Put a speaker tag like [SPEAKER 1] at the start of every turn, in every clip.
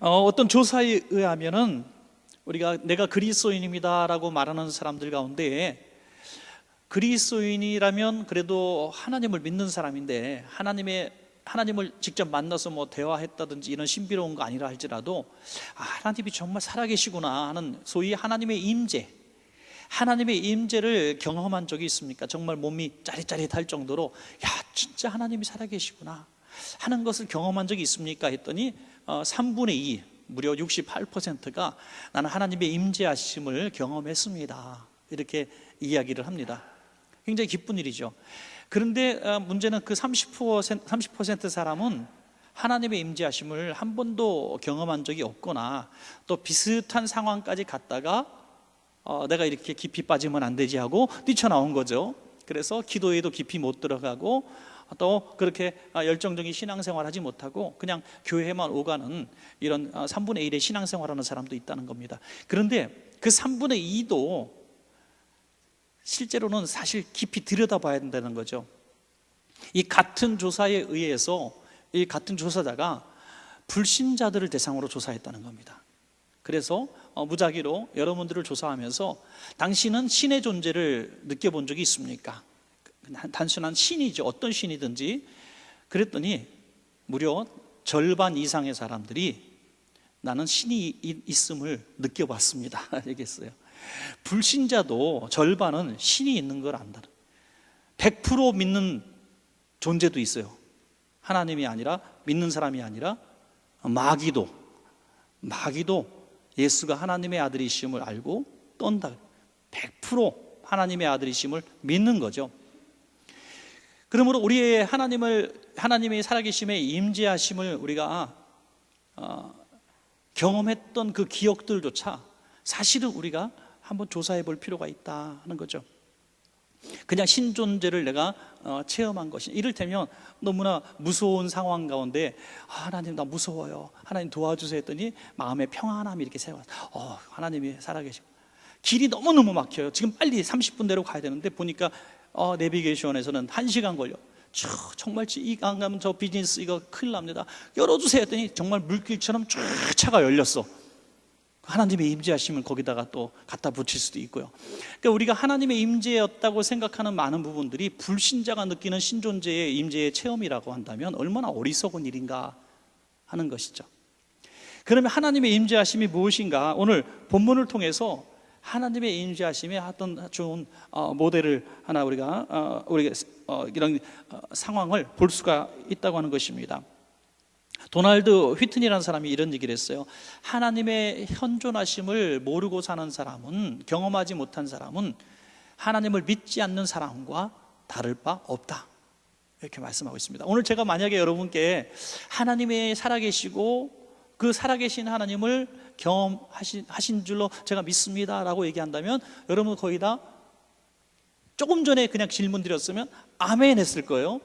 [SPEAKER 1] 어떤 조사에 의하면은 우리가 내가 그리스도인입니다라고 말하는 사람들 가운데 그리스도인이라면 그래도 하나님을 믿는 사람인데 하나님을 직접 만나서 뭐 대화했다든지 이런 신비로운 거 아니라 할지라도 하나님이 정말 살아계시구나 하는 소위 하나님의 임재를 경험한 적이 있습니까? 정말 몸이 짜릿짜릿할 정도로 진짜 하나님이 살아계시구나 하는 것을 경험한 적이 있습니까? 했더니 3분의 2 무려 68%가 나는 하나님의 임재하심을 경험했습니다 이렇게 이야기를 합니다. 굉장히 기쁜 일이죠. 그런데 문제는 그 30% 사람은 하나님의 임재하심을 한 번도 경험한 적이 없거나 또 비슷한 상황까지 갔다가 내가 이렇게 깊이 빠지면 안 되지 하고 뛰쳐나온 거죠. 그래서 기도에도 깊이 못 들어가고 또 그렇게 열정적인 신앙생활 하지 못하고 그냥 교회만 오가는 이런 3분의 1의 신앙생활하는 사람도 있다는 겁니다. 그런데 그 3분의 2도 실제로는 사실 깊이 들여다봐야 된다는 거죠. 이 같은 조사에 의해서 이 같은 조사자가 불신자들을 대상으로 조사했다는 겁니다. 그래서 무작위로 여러분들을 조사하면서 당신은 신의 존재를 느껴본 적이 있습니까? 단순한 신이죠. 어떤 신이든지. 그랬더니 무려 절반 이상의 사람들이 나는 신이 있음을 느껴봤습니다 얘기했어요. 불신자도 절반은 신이 있는 걸 안다. 100% 믿는 존재도 있어요. 하나님이 아니라 믿는 사람이 아니라 마귀도 예수가 하나님의 아들이심을 알고 떤다. 100% 하나님의 아들이심을 믿는 거죠. 그러므로 우리의 하나님의 살아계심의 임재하심을 우리가 경험했던 그 기억들조차 사실은 우리가 한번 조사해 볼 필요가 있다 하는 거죠. 그냥 신존재를 내가 체험한 것이 이를테면 너무나 무서운 상황 가운데 하나님 나 무서워요 하나님 도와주세요 했더니 마음의 평안함이 이렇게 새어와서 하나님이 살아계시고 길이 너무너무 막혀요. 지금 빨리 30분대로 가야 되는데 보니까 내비게이션에서는 1시간 걸려. 정말 이 안 가면 저 비즈니스 이거 큰일 납니다. 열어주세요 했더니 정말 물길처럼 쫙 차가 열렸어. 하나님의 임재하심을 거기다가 또 갖다 붙일 수도 있고요. 그러니까 우리가 하나님의 임재였다고 생각하는 많은 부분들이 불신자가 느끼는 신존재의 임재의 체험이라고 한다면 얼마나 어리석은 일인가 하는 것이죠. 그러면 하나님의 임재하심이 무엇인가? 오늘 본문을 통해서 하나님의 임재하심의 어떤 좋은 모델을 하나 우리가 이런 상황을 볼 수가 있다고 하는 것입니다. 도널드 휘튼이라는 사람이 이런 얘기를 했어요. 하나님의 현존하심을 모르고 사는 사람은, 경험하지 못한 사람은 하나님을 믿지 않는 사람과 다를 바 없다 이렇게 말씀하고 있습니다. 오늘 제가 만약에 여러분께 하나님의 살아계시고 그 살아계신 하나님을 경험하신 줄로 제가 믿습니다 라고 얘기한다면 여러분 거의 다 조금 전에 그냥 질문 드렸으면 아멘 했을 거예요.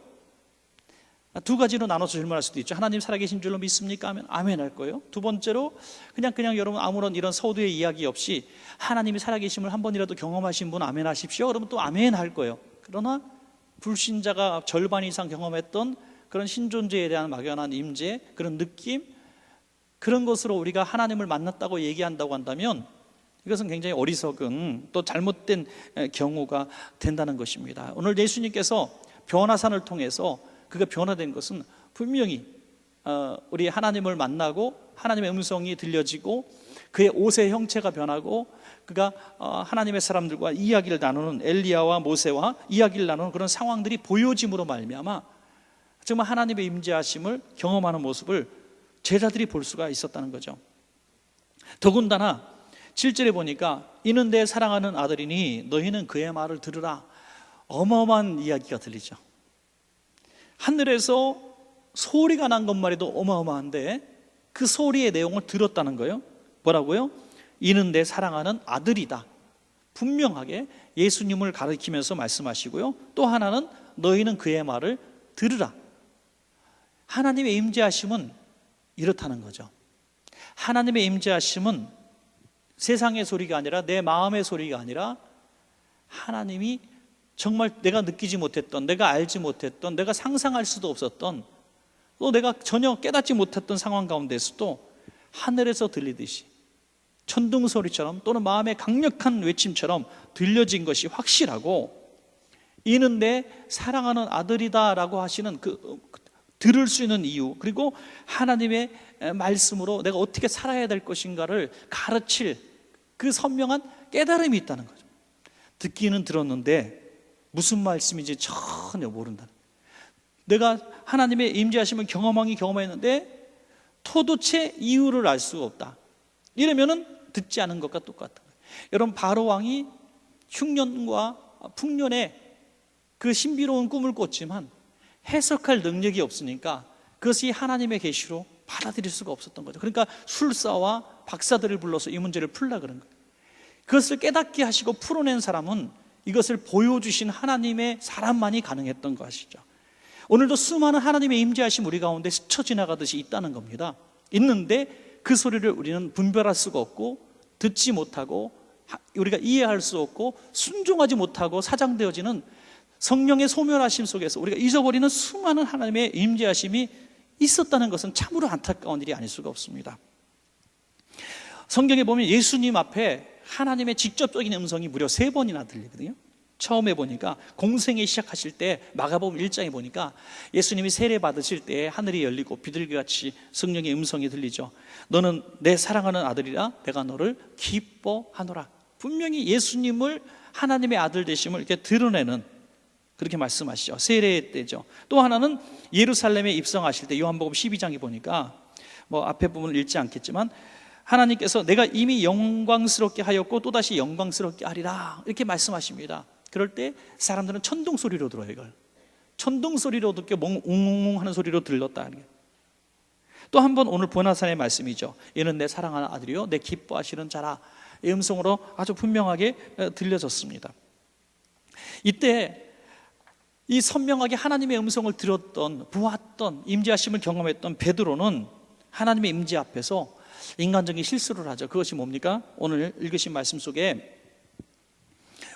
[SPEAKER 1] 두 가지로 나눠서 질문할 수도 있죠. 하나님 살아계신 줄로 믿습니까? 하면 아멘 할 거예요. 두 번째로 그냥 여러분 아무런 이런 서두의 이야기 없이 하나님이 살아계심을 한 번이라도 경험하신 분 아멘 하십시오. 그러면 또 아멘 할 거예요. 그러나 불신자가 절반 이상 경험했던 그런 신존재에 대한 막연한 임재, 그런 느낌, 그런 것으로 우리가 하나님을 만났다고 얘기한다고 한다면 이것은 굉장히 어리석은 또 잘못된 경우가 된다는 것입니다. 오늘 예수님께서 변화산을 통해서 그가 변화된 것은 분명히 우리 하나님을 만나고 하나님의 음성이 들려지고 그의 옷의 형체가 변하고 그가 하나님의 사람들과 이야기를 나누는 엘리야와 모세와 이야기를 나누는 그런 상황들이 보여짐으로 말미암아 정말 하나님의 임재하심을 경험하는 모습을 제자들이 볼 수가 있었다는 거죠. 더군다나 7절에 보니까 이는 내 사랑하는 아들이니 너희는 그의 말을 들으라. 어마어마한 이야기가 들리죠. 하늘에서 소리가 난 것만 해도 어마어마한데 그 소리의 내용을 들었다는 거예요. 뭐라고요? 이는 내 사랑하는 아들이다. 분명하게 예수님을 가리키면서 말씀하시고요. 또 하나는 너희는 그의 말을 들으라. 하나님의 임재하심은 이렇다는 거죠. 하나님의 임재하심은 세상의 소리가 아니라 내 마음의 소리가 아니라 하나님이 정말 내가 느끼지 못했던, 내가 알지 못했던, 내가 상상할 수도 없었던, 또 내가 전혀 깨닫지 못했던 상황 가운데서도 하늘에서 들리듯이 천둥 소리처럼 또는 마음의 강력한 외침처럼 들려진 것이 확실하고, 이는 내 사랑하는 아들이다라고 하시는 들을 수 있는 이유, 그리고 하나님의 말씀으로 내가 어떻게 살아야 될 것인가를 가르칠 그 선명한 깨달음이 있다는 거죠. 듣기는 들었는데 무슨 말씀인지 전혀 모른다는 거예요. 내가 하나님의 임재하심을 경험했는데 도대체 이유를 알 수가 없다. 이러면은 듣지 않은 것과 똑같은 거예요. 여러분, 바로 왕이 흉년과 풍년에 그 신비로운 꿈을 꿨지만 해석할 능력이 없으니까 그것이 하나님의 계시로 받아들일 수가 없었던 거죠. 그러니까 술사와 박사들을 불러서 이 문제를 풀라 그런 거예요. 그것을 깨닫게 하시고 풀어낸 사람은 이것을 보여주신 하나님의 사람만이 가능했던 것이죠. 오늘도 수많은 하나님의 임재하심 우리 가운데 스쳐 지나가듯이 있다는 겁니다. 있는데 그 소리를 우리는 분별할 수가 없고, 듣지 못하고, 우리가 이해할 수 없고, 순종하지 못하고 사장되어지는 성령의 소멸하심 속에서 우리가 잊어버리는 수많은 하나님의 임재하심이 있었다는 것은 참으로 안타까운 일이 아닐 수가 없습니다. 성경에 보면 예수님 앞에 하나님의 직접적인 음성이 무려 3번이나 들리거든요. 처음에 보니까 공생애 시작하실 때 마가복음 1장에 보니까 예수님이 세례 받으실 때 하늘이 열리고 비둘기같이 성령의 음성이 들리죠. 너는 내 사랑하는 아들이라 내가 너를 기뻐하노라. 분명히 예수님을 하나님의 아들 되심을 이렇게 드러내는, 그렇게 말씀하시죠. 세례 때죠. 또 하나는 예루살렘에 입성하실 때 요한복음 12장에 보니까 앞에 부분을 읽지 않겠지만 하나님께서 내가 이미 영광스럽게 하였고 또다시 영광스럽게 하리라, 이렇게 말씀하십니다. 그럴 때 사람들은 천둥 소리로 들어요. 이걸 천둥 소리로 듣고 웅웅 하는 소리로 들렸다. 또 한 번 오늘 보나산의 말씀이죠. 이는 내 사랑하는 아들이요 내 기뻐하시는 자라. 이 음성으로 아주 분명하게 들려졌습니다. 이때 이 선명하게 하나님의 음성을 들었던, 보았던, 임재하심을 경험했던 베드로는 하나님의 임재 앞에서 인간적인 실수를 하죠. 그것이 뭡니까? 오늘 읽으신 말씀 속에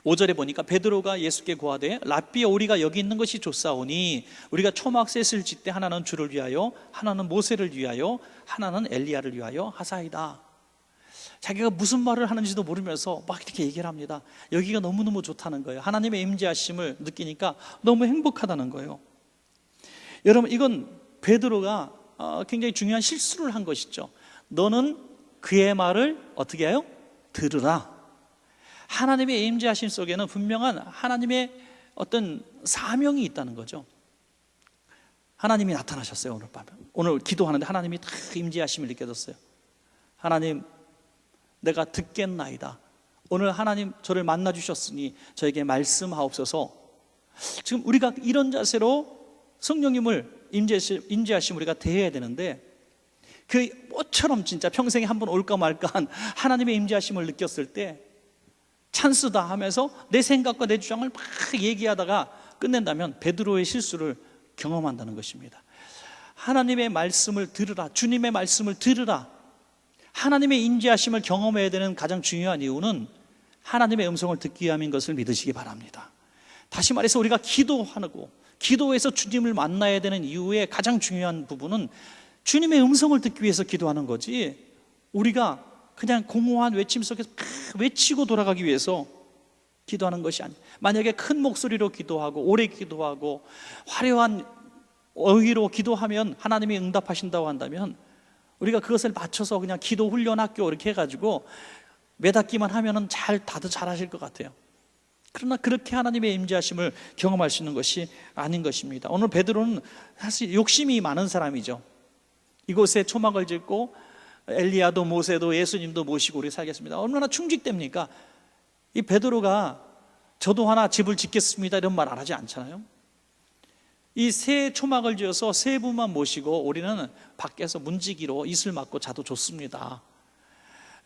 [SPEAKER 1] 5절에 보니까 베드로가 예수께 고하되 랍비여, 우리가 여기 있는 것이 좋사오니 우리가 초막셋을 짓되 하나는 주를 위하여 하나는 모세를 위하여 하나는 엘리야를 위하여 하사이다. 자기가 무슨 말을 하는지도 모르면서 막 이렇게 얘기를 합니다. 여기가 너무너무 좋다는 거예요. 하나님의 임재하심을 느끼니까 너무 행복하다는 거예요. 여러분, 이건 베드로가 굉장히 중요한 실수를 한 것이죠. 너는 그의 말을 어떻게 해요? 들으라. 하나님의 임재하심 속에는 분명한 하나님의 어떤 사명이 있다는 거죠. 하나님이 나타나셨어요. 오늘 밤에, 오늘 기도하는데 하나님이 다 임재하심을 느껴졌어요. 하나님, 내가 듣겠나이다. 오늘 하나님 저를 만나 주셨으니 저에게 말씀하옵소서. 지금 우리가 이런 자세로 성령님을 임재하심 우리가 대해야 되는데, 그 뭐처럼 진짜 평생에 한 번 올까 말까한 하나님의 임재하심을 느꼈을 때 찬스다 하면서 내 생각과 내 주장을 막 얘기하다가 끝낸다면 베드로의 실수를 경험한다는 것입니다. 하나님의 말씀을 들으라. 주님의 말씀을 들으라. 하나님의 임재하심을 경험해야 되는 가장 중요한 이유는 하나님의 음성을 듣기 위함인 것을 믿으시기 바랍니다. 다시 말해서 우리가 기도하고 기도에서 주님을 만나야 되는 이유의 가장 중요한 부분은 주님의 음성을 듣기 위해서 기도하는 거지, 우리가 그냥 공허한 외침 속에서 외치고 돌아가기 위해서 기도하는 것이 아니에요. 만약에 큰 목소리로 기도하고 오래 기도하고 화려한 어휘로 기도하면 하나님이 응답하신다고 한다면 우리가 그것을 맞춰서 그냥 기도 훈련 학교 이렇게 해가지고 매닫기만 하면은 다들 잘하실 것 같아요. 그러나 그렇게 하나님의 임재하심을 경험할 수 있는 것이 아닌 것입니다. 오늘 베드로는 사실 욕심이 많은 사람이죠. 이곳에 초막을 짓고 엘리야도 모세도 예수님도 모시고 우리 살겠습니다. 얼마나 충직됩니까? 이 베드로가 저도 하나 집을 짓겠습니다 이런 말 안 하지 않잖아요. 이 새 초막을 지어서 세 분만 모시고 우리는 밖에서 문지기로 이슬 맞고 자도 좋습니다.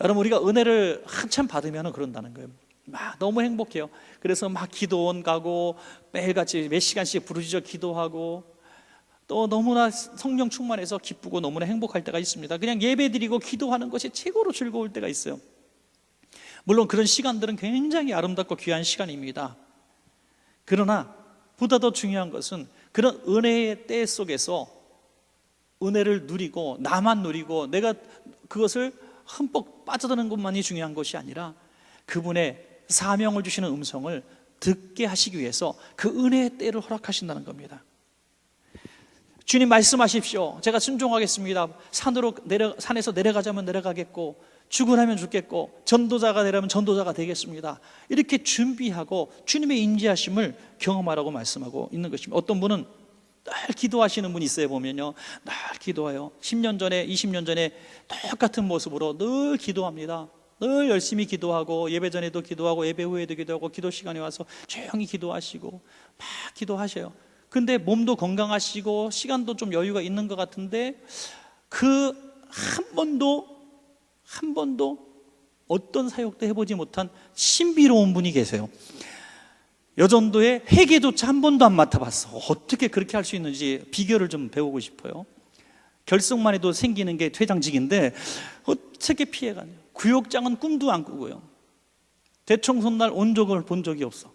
[SPEAKER 1] 여러분, 우리가 은혜를 한참 받으면 그런다는 거예요. 막 너무 행복해요. 그래서 막 기도원 가고 매일같이 몇 시간씩 부르짖어 기도하고 또 너무나 성령 충만해서 기쁘고 너무나 행복할 때가 있습니다. 그냥 예배드리고 기도하는 것이 최고로 즐거울 때가 있어요. 물론 그런 시간들은 굉장히 아름답고 귀한 시간입니다. 그러나 보다 더 중요한 것은 그런 은혜의 때 속에서 은혜를 누리고 나만 누리고 내가 그것을 흠뻑 빠져드는 것만이 중요한 것이 아니라 그분의 사명을 주시는 음성을 듣게 하시기 위해서 그 은혜의 때를 허락하신다는 겁니다. 주님 말씀하십시오. 제가 순종하겠습니다. 산에서 내려가자면 내려가겠고 죽으라면 죽겠고 전도자가 되려면 전도자가 되겠습니다. 이렇게 준비하고 주님의 인지하심을 경험하라고 말씀하고 있는 것입니다. 어떤 분은 늘 기도하시는 분이 있어요. 보면요, 늘 기도해요. 10년 전에 20년 전에 똑같은 모습으로 늘 기도합니다. 늘 열심히 기도하고 예배 전에도 기도하고 예배 후에도 기도하고 기도 시간에 와서 조용히 기도하시고 막 기도하셔요. 근데 몸도 건강하시고 시간도 좀 여유가 있는 것 같은데 그 한 번도 어떤 사역도 해보지 못한 신비로운 분이 계세요. 여전도에 회개조차 한 번도 안 맡아봤어. 어떻게 그렇게 할 수 있는지 비결을 좀 배우고 싶어요. 결석만 해도 생기는 게 퇴장직인데 어떻게 피해가냐. 구역장은 꿈도 안 꾸고요. 대청소날 온 적을 본 적이 없어.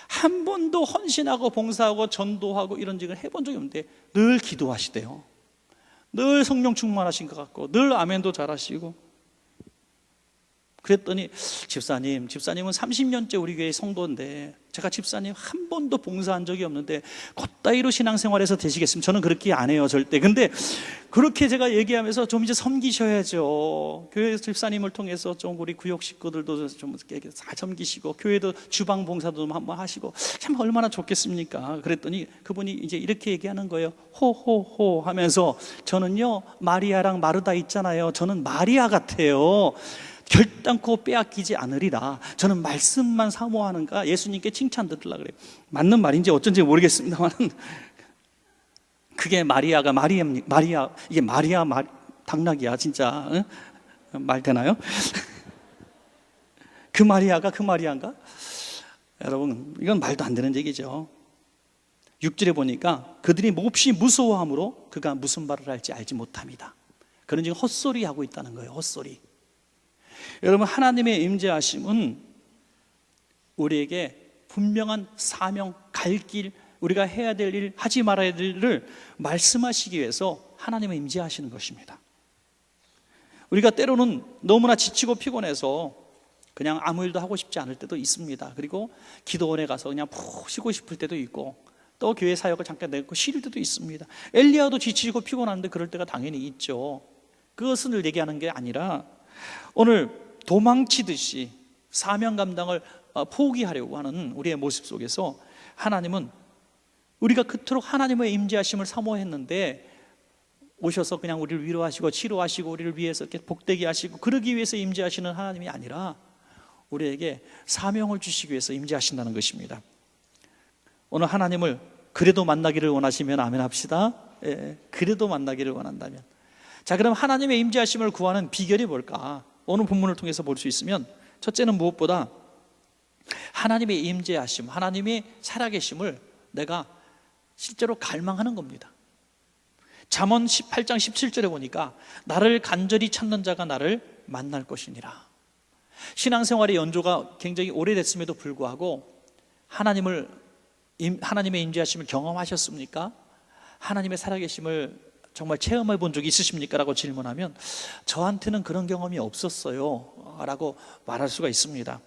[SPEAKER 1] 한 번도 헌신하고 봉사하고 전도하고 이런 직을 해본 적이 없는데 늘 기도하시대요. 늘 성령 충만하신 것 같고 늘 아멘도 잘하시고. 그랬더니 집사님은 30년째 우리 교회 성도인데 제가 집사님 한 번도 봉사한 적이 없는데 그따위로 신앙생활에서 되시겠습니까? 저는 그렇게 안 해요, 절대. 근데 그렇게 제가 얘기하면서 좀 이제 섬기셔야죠. 교회 집사님을 통해서 좀 우리 구역 식구들도 좀 다 섬기시고 교회도 주방 봉사도 한번 하시고 참 얼마나 좋겠습니까? 그랬더니 그분이 이제 이렇게 얘기하는 거예요. 호호호 하면서 저는요 마리아랑 마르다 있잖아요. 저는 마리아 같아요. 결단코 빼앗기지 않으리라. 저는 말씀만 사모하는가 예수님께 칭찬 듣으려고 그래요. 맞는 말인지 어쩐지 모르겠습니다만 그게 마리아 이게 마리아 당나귀야 진짜. 응? 말 되나요? 그 마리아인가? 여러분 이건 말도 안 되는 얘기죠. 6절에 보니까 그들이 몹시 무서워함으로 그가 무슨 말을 할지 알지 못합니다. 그런 지금 헛소리 하고 있다는 거예요. 헛소리. 여러분 하나님의 임재하심은 우리에게 분명한 사명, 갈 길, 우리가 해야 될 일, 하지 말아야 될 일을 말씀하시기 위해서 하나님의 임재하시는 것입니다. 우리가 때로는 너무나 지치고 피곤해서 그냥 아무 일도 하고 싶지 않을 때도 있습니다. 그리고 기도원에 가서 그냥 푹 쉬고 싶을 때도 있고 또 교회 사역을 잠깐 내고 쉴 때도 있습니다. 엘리야도 지치고 피곤한데 그럴 때가 당연히 있죠. 그것을 얘기하는 게 아니라 오늘 도망치듯이 사명 감당을 포기하려고 하는 우리의 모습 속에서 하나님은 우리가 그토록 하나님의 임재하심을 사모했는데 오셔서 그냥 우리를 위로하시고 치료하시고 우리를 위해서 이렇게 복되게 하시고 그러기 위해서 임재하시는 하나님이 아니라 우리에게 사명을 주시기 위해서 임재하신다는 것입니다. 오늘 하나님을 그래도 만나기를 원하시면 아멘 합시다. 예, 그래도 만나기를 원한다면. 자, 그럼 하나님의 임재하심을 구하는 비결이 뭘까? 오늘 본문을 통해서 볼 수 있으면 첫째는 무엇보다 하나님의 임재하심, 하나님의 살아계심을 내가 실제로 갈망하는 겁니다. 잠언 18장 17절에 보니까 나를 간절히 찾는 자가 나를 만날 것이니라. 신앙생활의 연조가 굉장히 오래됐음에도 불구하고 하나님의 임재하심을 경험하셨습니까? 하나님의 살아계심을 정말 체험해 본 적이 있으십니까? 라고 질문하면 저한테는 그런 경험이 없었어요 라고 말할 수가 있습니다.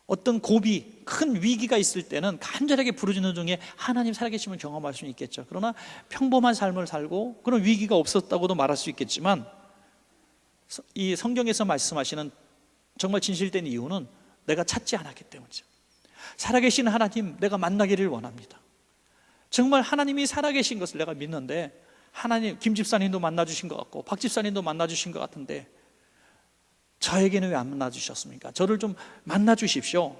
[SPEAKER 1] 어떤 고비, 큰 위기가 있을 때는 간절하게 부르짖는 중에 하나님 살아계심을 경험할 수는 있겠죠. 그러나 평범한 삶을 살고 그런 위기가 없었다고도 말할 수 있겠지만 이 성경에서 말씀하시는 정말 진실된 이유는 내가 찾지 않았기 때문이죠. 살아계신 하나님 내가 만나기를 원합니다. 정말 하나님이 살아계신 것을 내가 믿는데 하나님, 김 집사님도 만나주신 것 같고 박 집사님도 만나주신 것 같은데 저에게는 왜 안 만나주셨습니까? 저를 좀 만나주십시오.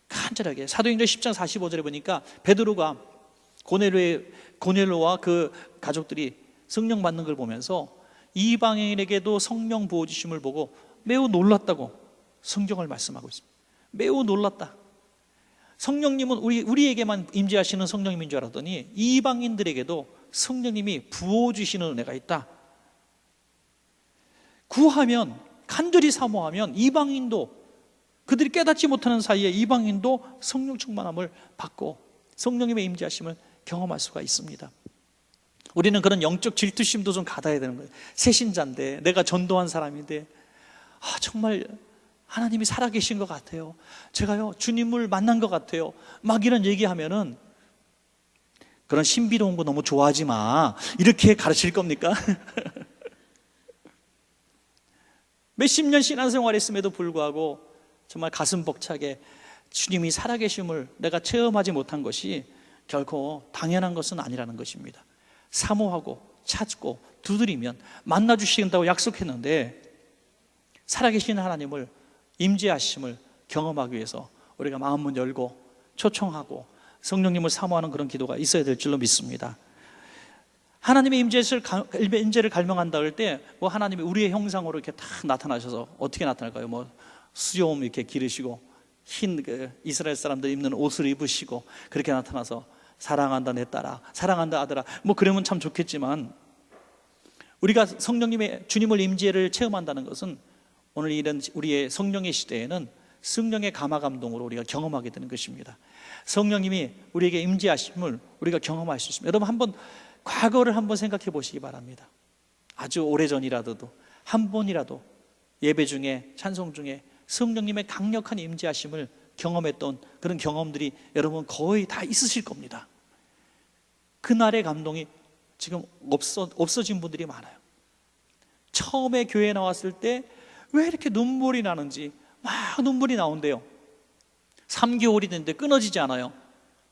[SPEAKER 1] 간절하게. 사도행전 10장 45절에 보니까 베드로가 고넬료와 그 가족들이 성령 받는 걸 보면서 이방인에게도 성령 부어주심을 보고 매우 놀랐다고 성경을 말씀하고 있습니다. 매우 놀랐다. 성령님은 우리에게만 임재하시는 성령님인 줄 알았더니 이방인들에게도 성령님이 부어주시는 은혜가 있다. 구하면, 간절히 사모하면 이방인도, 그들이 깨닫지 못하는 사이에 이방인도 성령 충만함을 받고 성령님의 임재하심을 경험할 수가 있습니다. 우리는 그런 영적 질투심도 좀 가져야 되는 거예요. 새신자인데, 내가 전도한 사람인데, 정말 하나님이 살아계신 것 같아요. 제가요, 주님을 만난 것 같아요. 막 이런 얘기하면은, 그런 신비로운 거 너무 좋아하지 마, 이렇게 가르칠 겁니까? 몇십 년 신앙생활 했음에도 불구하고 정말 가슴 벅차게 주님이 살아계심을 내가 체험하지 못한 것이 결코 당연한 것은 아니라는 것입니다. 사모하고 찾고 두드리면 만나 주신다고 약속했는데, 살아계신 하나님을, 임재하심을 경험하기 위해서 우리가 마음문 열고 초청하고 성령님을 사모하는 그런 기도가 있어야 될 줄로 믿습니다. 하나님의 임재를 갈망한다 할 때, 뭐 하나님이 우리의 형상으로 이렇게 딱 나타나셔서 어떻게 나타날까요? 뭐 수염 이렇게 기르시고 흰 이스라엘 사람들 입는 옷을 입으시고 그렇게 나타나서 사랑한다 내 딸아, 사랑한다 아들아, 뭐 그러면 참 좋겠지만, 우리가 성령님의 주님을 임재를 체험한다는 것은 오늘 이런 우리의 성령의 시대에는 성령의 감화 감동으로 우리가 경험하게 되는 것입니다. 성령님이 우리에게 임재하심을 우리가 경험할 수 있습니다. 여러분, 한번 과거를 한번 생각해 보시기 바랍니다. 아주 오래전이라도 한 번이라도 예배 중에, 찬송 중에 성령님의 강력한 임재하심을 경험했던 그런 경험들이 여러분 거의 다 있으실 겁니다. 그날의 감동이 지금 없어진 분들이 많아요. 처음에 교회에 나왔을 때 왜 이렇게 눈물이 나는지 막 눈물이 나온대요. 3개월이 됐는데 끊어지지 않아요.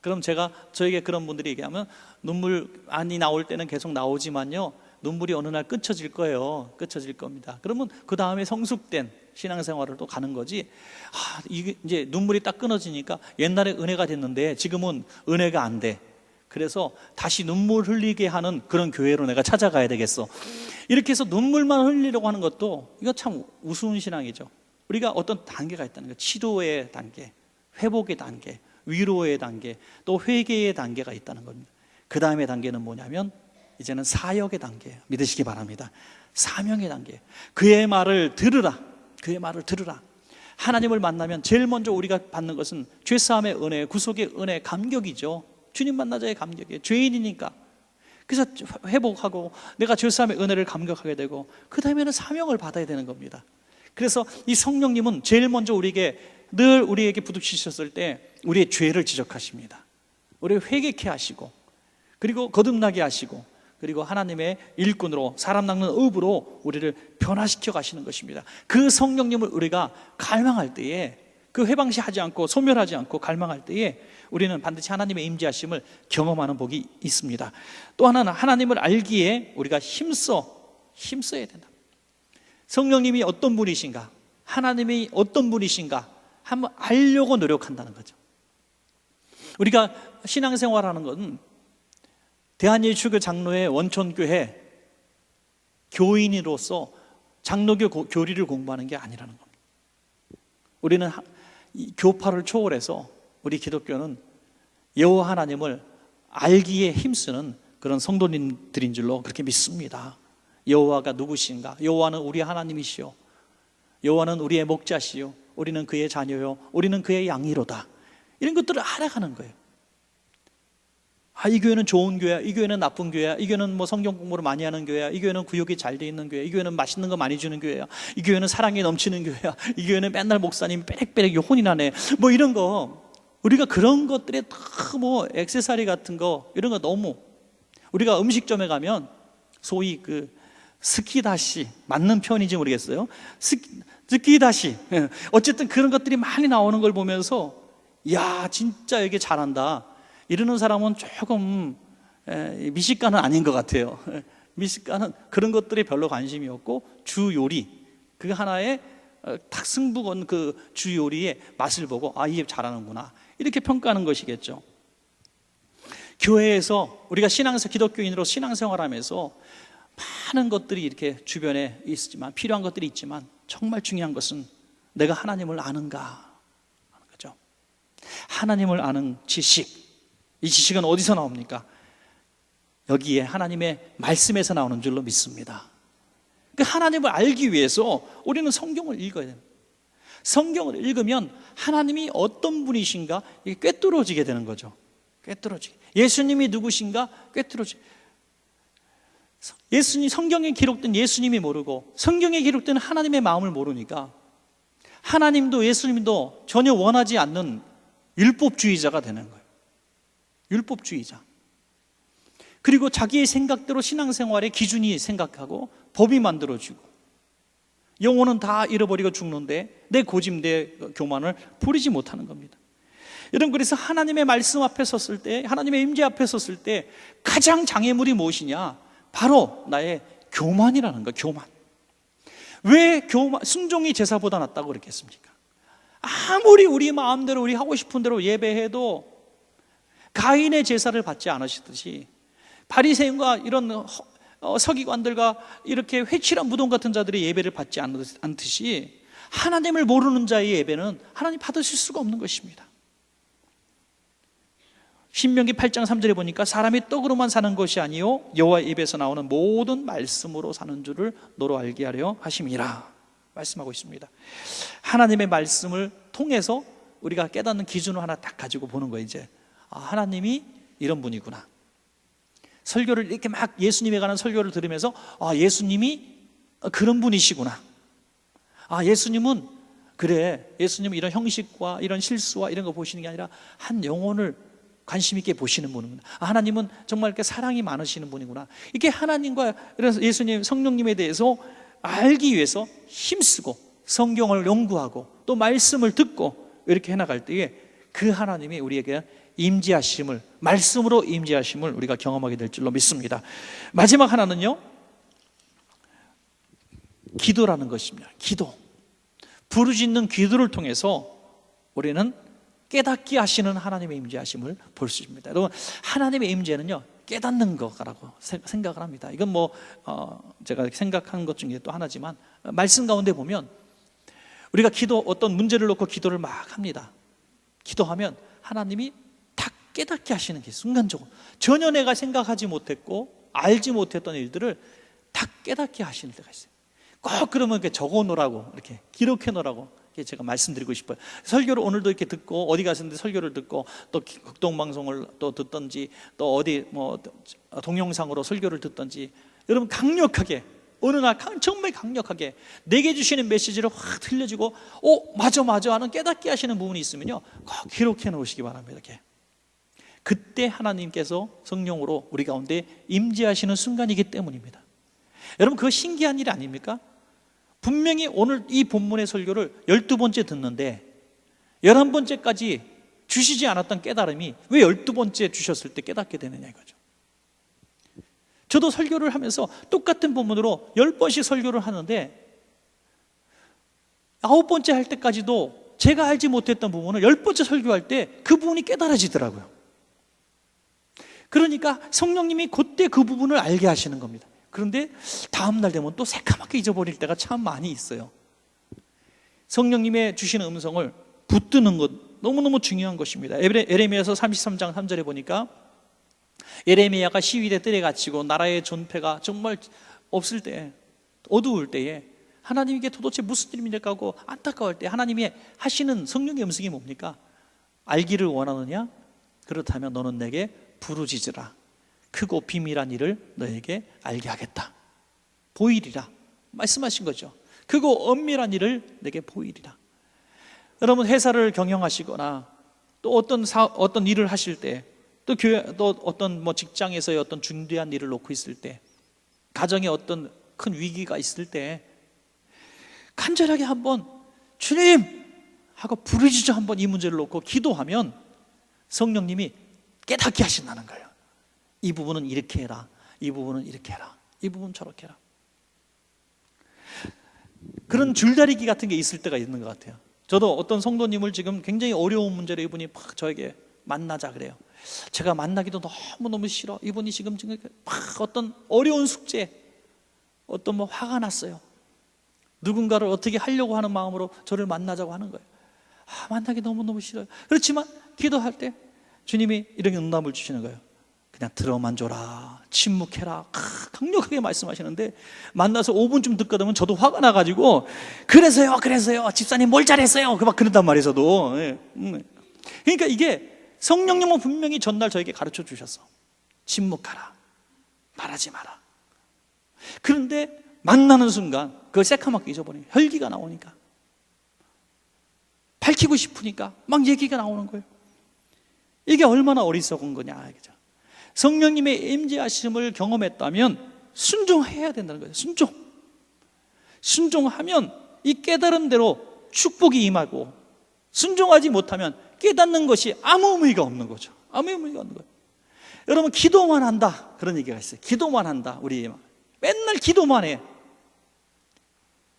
[SPEAKER 1] 그럼 저에게 그런 분들이 얘기하면, 눈물 많이 나올 때는 계속 나오지만요, 눈물이 어느 날 끊어질 거예요. 끊어질 겁니다. 그러면 그 다음에 성숙된 신앙생활을 또 가는 거지. 이게 이제 눈물이 딱 끊어지니까 옛날에 은혜가 됐는데 지금은 은혜가 안 돼. 그래서 다시 눈물 흘리게 하는 그런 교회로 내가 찾아가야 되겠어. 이렇게 해서 눈물만 흘리려고 하는 것도, 이거 참 우스운 신앙이죠. 우리가 어떤 단계가 있다는 거예요. 치료의 단계, 회복의 단계, 위로의 단계, 또 회개의 단계가 있다는 겁니다. 그 다음의 단계는 뭐냐면 이제는 사역의 단계예요. 믿으시기 바랍니다. 사명의 단계. 그의 말을 들으라. 그의 말을 들으라. 하나님을 만나면 제일 먼저 우리가 받는 것은 죄사함의 은혜, 구속의 은혜, 감격이죠. 주님 만나자의 감격이에요. 죄인이니까. 그래서 회복하고 내가 죄사함의 은혜를 감격하게 되고, 그 다음에는 사명을 받아야 되는 겁니다. 그래서 이 성령님은 제일 먼저 우리에게 부딪히셨을 때 우리의 죄를 지적하십니다. 우리를 회개케 하시고, 그리고 거듭나게 하시고, 그리고 하나님의 일꾼으로, 사람 낚는 업으로 우리를 변화시켜 가시는 것입니다. 그 성령님을 우리가 갈망할 때에, 그 회방시하지 않고 소멸하지 않고 갈망할 때에 우리는 반드시 하나님의 임재하심을 경험하는 복이 있습니다. 또 하나는 하나님을 알기에 우리가 힘써야 된다. 성령님이 어떤 분이신가, 하나님이 어떤 분이신가 한번 알려고 노력한다는 거죠. 우리가 신앙생활하는 건 대한예수교 장로회 원촌교회 교인으로서 장로교 교리를 공부하는 게 아니라는 겁니다. 우리는 교파를 초월해서 우리 기독교는 여호와 하나님을 알기에 힘쓰는 그런 성도님들인 줄로 그렇게 믿습니다. 여호와가 누구신가? 여호와는 우리 하나님이시요, 여호와는 우리의 목자시요, 우리는 그의 자녀요, 우리는 그의 양이로다. 이런 것들을 알아가는 거예요. 이 교회는 좋은 교회야, 이 교회는 나쁜 교회야, 이 교회는 뭐 성경 공부를 많이 하는 교회야, 이 교회는 구역이 잘 돼 있는 교회야, 이 교회는 맛있는 거 많이 주는 교회야, 이 교회는 사랑이 넘치는 교회야, 이 교회는 맨날 목사님 빼렉빼렉 혼이 나네, 뭐 이런 거, 우리가 그런 것들에 다 뭐 액세서리 같은 거, 이런 거 너무, 우리가 음식점에 가면 소위 그 스키다시, 맞는 표현인지 모르겠어요. 스키다시, 어쨌든 그런 것들이 많이 나오는 걸 보면서, 야, 진짜 여기 잘한다 이러는 사람은 조금 미식가는 아닌 것 같아요. 미식가는 그런 것들에 별로 관심이 없고, 주 요리, 그 하나의 딱 승부건 그 주 요리의 맛을 보고, 이게 잘하는구나, 이렇게 평가하는 것이겠죠. 교회에서 우리가 기독교인으로 신앙생활하면서 많은 것들이 이렇게 주변에 있지만, 필요한 것들이 있지만, 정말 중요한 것은 내가 하나님을 아는가 하는 거죠. 하나님을 아는 지식, 이 지식은 어디서 나옵니까? 여기에 하나님의 말씀에서 나오는 줄로 믿습니다. 그 하나님을 알기 위해서 우리는 성경을 읽어야 됩니다. 성경을 읽으면 하나님이 어떤 분이신가 이게 꿰뚫어지게 되는 거죠. 꿰뚫어지게. 예수님이 누구신가 꿰뚫어지게. 예수님, 성경에 기록된 예수님이 모르고 성경에 기록된 하나님의 마음을 모르니까 하나님도 예수님도 전혀 원하지 않는 율법주의자가 되는 거예요. 율법주의자. 그리고 자기의 생각대로 신앙생활의 기준이 생각하고 법이 만들어지고, 영혼은 다 잃어버리고 죽는데 내 고집, 내 교만을 부리지 못하는 겁니다. 여러분, 그래서 하나님의 말씀 앞에 섰을 때, 하나님의 임재 앞에 섰을 때 가장 장애물이 무엇이냐? 바로 나의 교만이라는 거예요. 교만. 왜 순종이 제사보다 낫다고 그랬겠습니까? 아무리 우리 마음대로 우리 하고 싶은 대로 예배해도 가인의 제사를 받지 않으시듯이, 바리새인과 이런 서기관들과 이렇게 회칠한 무덤 같은 자들의 예배를 받지 않듯이 하나님을 모르는 자의 예배는 하나님 받으실 수가 없는 것입니다. 신명기 8장 3절에 보니까 사람이 떡으로만 사는 것이 아니요 여호와의 입에서 나오는 모든 말씀으로 사는 줄을 너로 알게 하려 하심이라 말씀하고 있습니다. 하나님의 말씀을 통해서 우리가 깨닫는 기준을 하나 딱 가지고 보는 거예요. 이제 하나님이 이런 분이구나. 설교를 이렇게 막 예수님에 관한 설교를 들으면서 예수님이 그런 분이시구나. 예수님은 그래, 예수님은 이런 형식과 이런 실수와 이런 거 보시는 게 아니라 한 영혼을 관심 있게 보시는 분이구나. 하나님은 정말 이렇게 사랑이 많으시는 분이구나. 이게 하나님과 이런 예수님, 성령님에 대해서 알기 위해서 힘쓰고 성경을 연구하고 또 말씀을 듣고 이렇게 해나갈 때에 그 하나님이 우리에게 임재하심을, 말씀으로 임재하심을 우리가 경험하게 될 줄로 믿습니다. 마지막 하나는요, 기도라는 것입니다. 기도. 부르짖는 기도를 통해서 우리는 깨닫게 하시는 하나님의 임재하심을 볼 수 있습니다. 여러분, 하나님의 임재는요, 깨닫는 거라고 생각을 합니다. 이건 제가 생각한 것 중에 또 하나지만, 말씀 가운데 보면 우리가 어떤 문제를 놓고 기도를 막 합니다. 기도하면 하나님이 다 깨닫게 하시는 게 순간적으로, 전혀 내가 생각하지 못했고 알지 못했던 일들을 다 깨닫게 하시는 때가 있어요. 꼭 그러면 이렇게 적어 놓으라고, 이렇게 기록해 놓으라고 제가 말씀드리고 싶어요. 설교를 오늘도 이렇게 듣고, 어디 가셨는데 설교를 듣고 또 극동방송을 또 듣든지 또 어디 동영상으로 설교를 듣든지, 여러분 강력하게 어느 날 정말 강력하게 내게 주시는 메시지를 확 들려주고 맞아 하는 깨닫게 하시는 부분이 있으면요, 꼭 기록해 놓으시기 바랍니다. 이렇게. 그때 하나님께서 성령으로 우리 가운데 임재하시는 순간이기 때문입니다. 여러분, 그거 신기한 일 아닙니까? 분명히 오늘 이 본문의 설교를 12번째 듣는데 11번째까지 주시지 않았던 깨달음이 왜 12번째 주셨을 때 깨닫게 되느냐 이거죠. 저도 설교를 하면서 똑같은 본문으로 10번씩 설교를 하는데 9번째 할 때까지도 제가 알지 못했던 부분을 10번째 설교할 때 그 부분이 깨달아지더라고요. 그러니까 성령님이 그때 그 부분을 알게 하시는 겁니다. 그런데 다음날 되면 또 새까맣게 잊어버릴 때가 참 많이 있어요. 성령님의 주시는 음성을 붙드는 것 너무너무 중요한 것입니다. 예레미야서 33장 3절에 보니까 예레미야가 시위대 뜰에 갇히고 나라의 존폐가 정말 없을 때, 어두울 때에 하나님께 도대체 무슨 일입니까 하고 안타까울 때 하나님이 하시는 성령의 음성이 뭡니까? 알기를 원하느냐? 그렇다면 너는 내게 부르짖으라. 크고 비밀한 일을 너에게 알게 하겠다. 보이리라 말씀하신 거죠. 크고 엄밀한 일을 내게 보이리라. 여러분, 회사를 경영하시거나 또 어떤 일을 하실 때, 또 어떤 직장에서의 어떤 중대한 일을 놓고 있을 때, 가정에 어떤 큰 위기가 있을 때 간절하게 한번 주님 하고 부르짖어 한번 이 문제를 놓고 기도하면 성령님이 깨닫게 하신다는 거예요. 이 부분은 이렇게 해라, 이 부분은 이렇게 해라, 이 부분은 저렇게 해라. 그런 줄다리기 같은 게 있을 때가 있는 것 같아요. 저도 어떤 성도님을 지금 굉장히 어려운 문제로 이분이 막 저에게 만나자 그래요. 제가 만나기도 너무너무 싫어. 이분이 지금 막 어떤 어려운 숙제, 어떤 화가 났어요. 누군가를 어떻게 하려고 하는 마음으로 저를 만나자고 하는 거예요. 만나기 너무너무 싫어요. 그렇지만 기도할 때 주님이 이렇게 응답을 주시는 거예요. 그냥 들어만 줘라, 침묵해라, 강력하게 말씀하시는데 만나서 5분쯤 듣거든요. 저도 화가 나가지고 그래서요 집사님 뭘 잘했어요 막 그런단 말이에요. 저도. 그러니까 이게 성령님은 분명히 전날 저에게 가르쳐 주셨어. 침묵하라, 말하지 마라. 그런데 만나는 순간 그걸 새카맣게 잊어버리니까, 혈기가 나오니까, 밝히고 싶으니까 막 얘기가 나오는 거예요. 이게 얼마나 어리석은 거냐, 그죠? 성령님의 임재하심을 경험했다면 순종해야 된다는 거예요. 순종하면 이 깨달은 대로 축복이 임하고, 순종하지 못하면 깨닫는 것이 아무 의미가 없는 거죠. 아무 의미가 없는 거예요. 여러분, 기도만 한다, 그런 얘기가 있어요. 기도만 한다. 우리 맨날 기도만 해.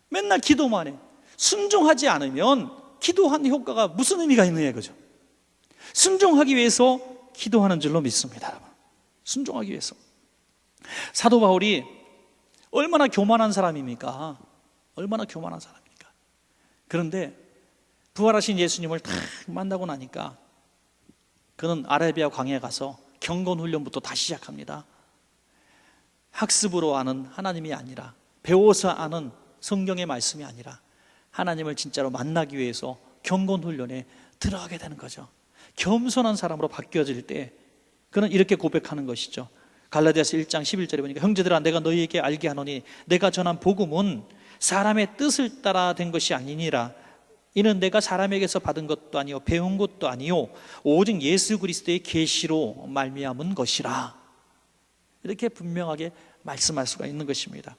[SPEAKER 1] 맨날 기도만 해. 순종하지 않으면 기도한 효과가 무슨 의미가 있느냐, 그죠? 순종하기 위해서 기도하는 줄로 믿습니다, 여러분. 순종하기 위해서. 사도 바울이 얼마나 교만한 사람입니까? 얼마나 교만한 사람입니까? 그런데 부활하신 예수님을 딱 만나고 나니까 그는 아라비아 광야에 가서 경건 훈련부터 다시 시작합니다. 학습으로 아는 하나님이 아니라, 배워서 아는 성경의 말씀이 아니라 하나님을 진짜로 만나기 위해서 경건 훈련에 들어가게 되는 거죠. 겸손한 사람으로 바뀌어질 때 그는 이렇게 고백하는 것이죠. 갈라디아서 1장 11절에 보니까, 형제들아, 내가 너희에게 알게 하노니 내가 전한 복음은 사람의 뜻을 따라 된 것이 아니니라. 이는 내가 사람에게서 받은 것도 아니요 배운 것도 아니요 오직 예수 그리스도의 계시로 말미암은 것이라. 이렇게 분명하게 말씀할 수가 있는 것입니다.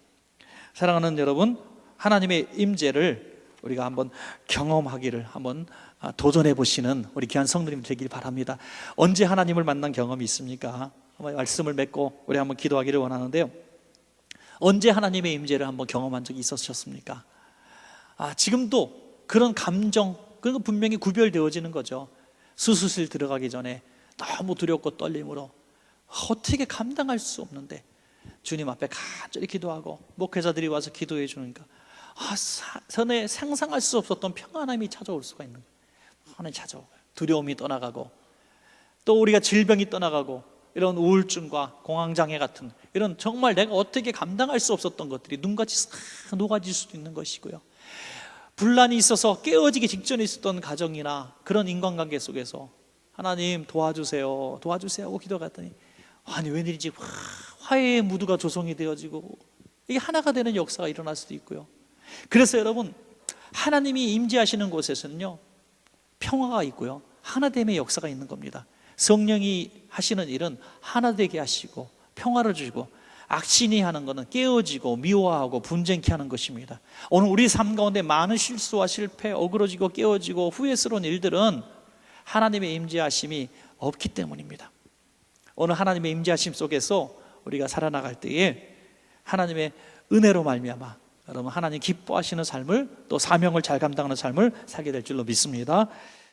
[SPEAKER 1] 사랑하는 여러분, 하나님의 임재를 우리가 한번 경험하기를 한번 도전해 보시는 우리 귀한 성도님 되길 바랍니다. 언제 하나님을 만난 경험이 있습니까? 한번 말씀을 맺고 우리 한번 기도하기를 원하는데요. 언제 하나님의 임재를 한번 경험한 적이 있으셨습니까? 지금도 그런 감정, 그런 거 분명히 구별되어지는 거죠. 수술실 들어가기 전에 너무 두렵고 떨림으로 어떻게 감당할 수 없는데 주님 앞에 간절히 기도하고 목회자들이 와서 기도해 주니까 전에 상상할 수 없었던 평안함이 찾아올 수가 있는 거예요. 평안이 찾아오고, 두려움이 떠나가고, 또 우리가 질병이 떠나가고, 이런 우울증과 공황장애 같은 이런 정말 내가 어떻게 감당할 수 없었던 것들이 눈같이 싹 녹아질 수도 있는 것이고요. 분란이 있어서 깨어지기 직전에 있었던 가정이나 그런 인간관계 속에서 하나님 도와주세요, 도와주세요 하고 기도했더니 아니 웬일인지 화해의 무드가 조성이 되어지고 이게 하나가 되는 역사가 일어날 수도 있고요. 그래서 여러분, 하나님이 임재하시는 곳에서는요 평화가 있고요 하나됨의 역사가 있는 겁니다. 성령이 하시는 일은 하나되게 하시고 평화를 주시고, 악신이 하는 것은 깨어지고 미워하고 분쟁케 하는 것입니다. 오늘 우리 삶 가운데 많은 실수와 실패, 어그러지고 깨어지고 후회스러운 일들은 하나님의 임재하심이 없기 때문입니다. 오늘 하나님의 임재하심 속에서 우리가 살아나갈 때에 하나님의 은혜로 말미암아 여러분 하나님 기뻐하시는 삶을, 또 사명을 잘 감당하는 삶을 살게 될 줄로 믿습니다.